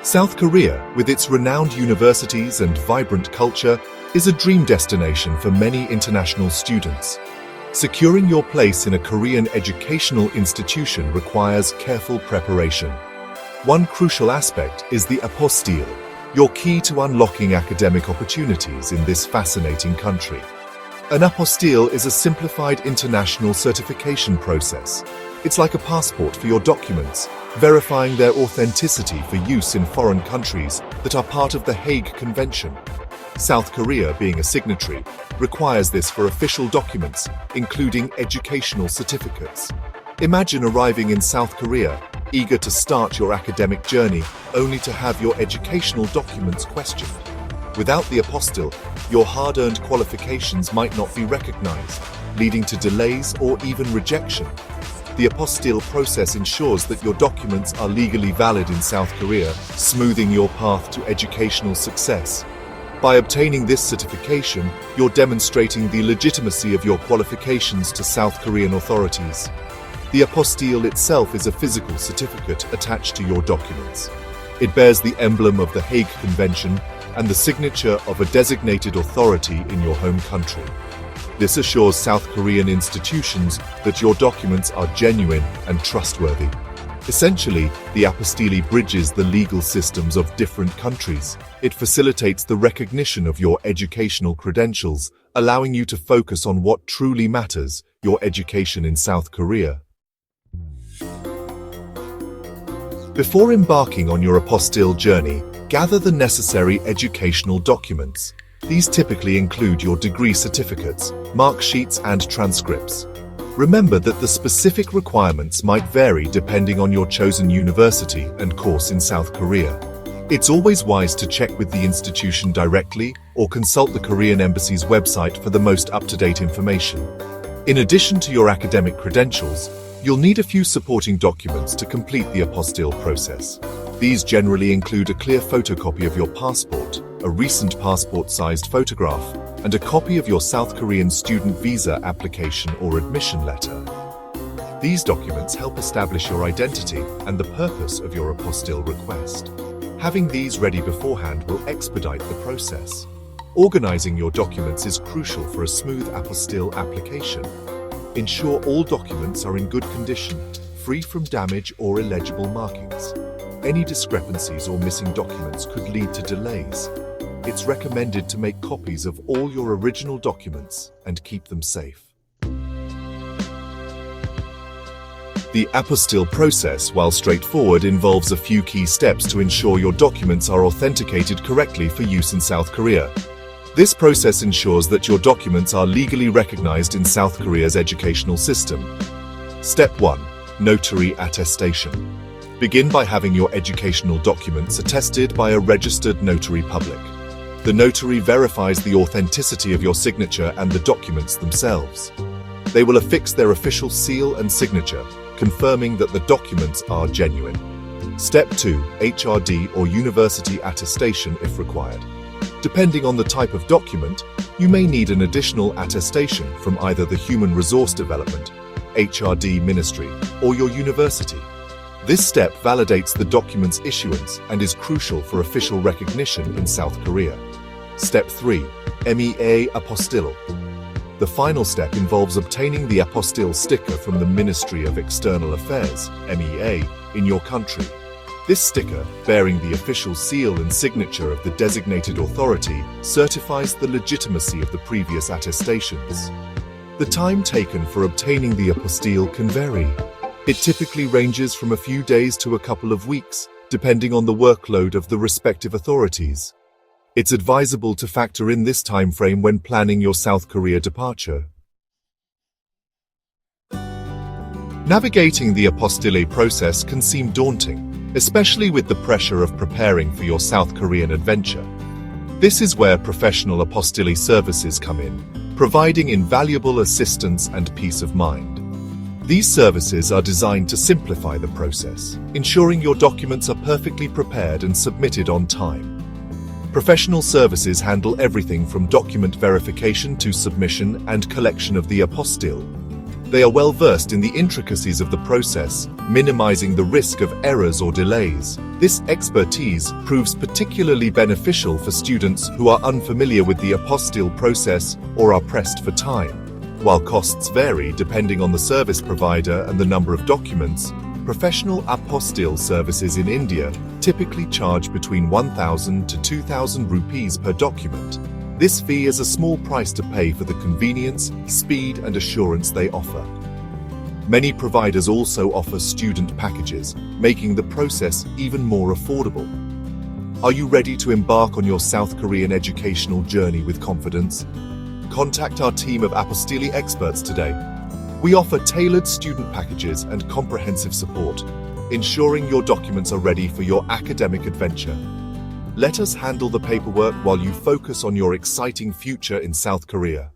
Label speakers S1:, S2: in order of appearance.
S1: South Korea, with its renowned universities and vibrant culture, is a dream destination for many international students. Securing your place in a Korean educational institution requires careful preparation. One crucial aspect is the apostille, your key to unlocking academic opportunities in this fascinating country. An apostille is a simplified international certification process. It's like a passport for your documents, verifying their authenticity for use in foreign countries that are part of the Hague Convention. South Korea, being a signatory, requires this for official documents, including educational certificates. Imagine arriving in South Korea, eager to start your academic journey, only to have your educational documents questioned. Without the apostille, your hard-earned qualifications might not be recognized, leading to delays or even rejection. The apostille process ensures that your documents are legally valid in South Korea, smoothing your path to educational success. By obtaining this certification, you're demonstrating the legitimacy of your qualifications to South Korean authorities. The apostille itself is a physical certificate attached to your documents. It bears the emblem of the Hague Convention and the signature of a designated authority in your home country. This assures South Korean institutions that your documents are genuine and trustworthy. Essentially, the apostille bridges the legal systems of different countries. It facilitates the recognition of your educational credentials, allowing you to focus on what truly matters, your education in South Korea. Before embarking on your apostille journey, gather the necessary educational documents. These typically include your degree certificates, mark sheets, and transcripts. Remember that the specific requirements might vary depending on your chosen university and course in South Korea. It's always wise to check with the institution directly or consult the Korean Embassy's website for the most up-to-date information. In addition to your academic credentials, you'll need a few supporting documents to complete the apostille process. These generally include a clear photocopy of your passport, a recent passport-sized photograph, and a copy of your South Korean student visa application or admission letter. These documents help establish your identity and the purpose of your apostille request. Having these ready beforehand will expedite the process. Organizing your documents is crucial for a smooth apostille application. Ensure all documents are in good condition, free from damage or illegible markings. Any discrepancies or missing documents could lead to delays. It's recommended to make copies of all your original documents and keep them safe. The apostille process, while straightforward, involves a few key steps to ensure your documents are authenticated correctly for use in South Korea. This process ensures that your documents are legally recognized in South Korea's educational system. Step 1. Notary attestation. Begin by having your educational documents attested by a registered notary public. The notary verifies the authenticity of your signature and the documents themselves. They will affix their official seal and signature, confirming that the documents are genuine. Step 2. HRD or university attestation if required. Depending on the type of document, you may need an additional attestation from either the Human Resource Development, HRD Ministry, or your university. This step validates the document's issuance and is crucial for official recognition in South Korea. Step 3. MEA Apostille. The final step involves obtaining the apostille sticker from the Ministry of External Affairs, MEA, in your country. This sticker, bearing the official seal and signature of the designated authority, certifies the legitimacy of the previous attestations. The time taken for obtaining the apostille can vary. It typically ranges from a few days to a couple of weeks, depending on the workload of the respective authorities. It's advisable to factor in this time frame when planning your South Korea departure. Navigating the apostille process can seem daunting, especially with the pressure of preparing for your South Korean adventure. This is where professional apostille services come in, providing invaluable assistance and peace of mind. These services are designed to simplify the process, ensuring your documents are perfectly prepared and submitted on time. Professional services handle everything from document verification to submission and collection of the apostille. They are well versed in the intricacies of the process, minimizing the risk of errors or delays. This expertise proves particularly beneficial for students who are unfamiliar with the apostille process or are pressed for time. While costs vary depending on the service provider and the number of documents, professional apostille services in India typically charge between 1,000 to 2,000 rupees per document. This fee is a small price to pay for the convenience, speed, and assurance they offer. Many providers also offer student packages, making the process even more affordable. Are you ready to embark on your South Korean educational journey with confidence? Contact our team of Apostille experts today. We offer tailored student packages and comprehensive support, ensuring your documents are ready for your academic adventure. Let us handle the paperwork while you focus on your exciting future in South Korea.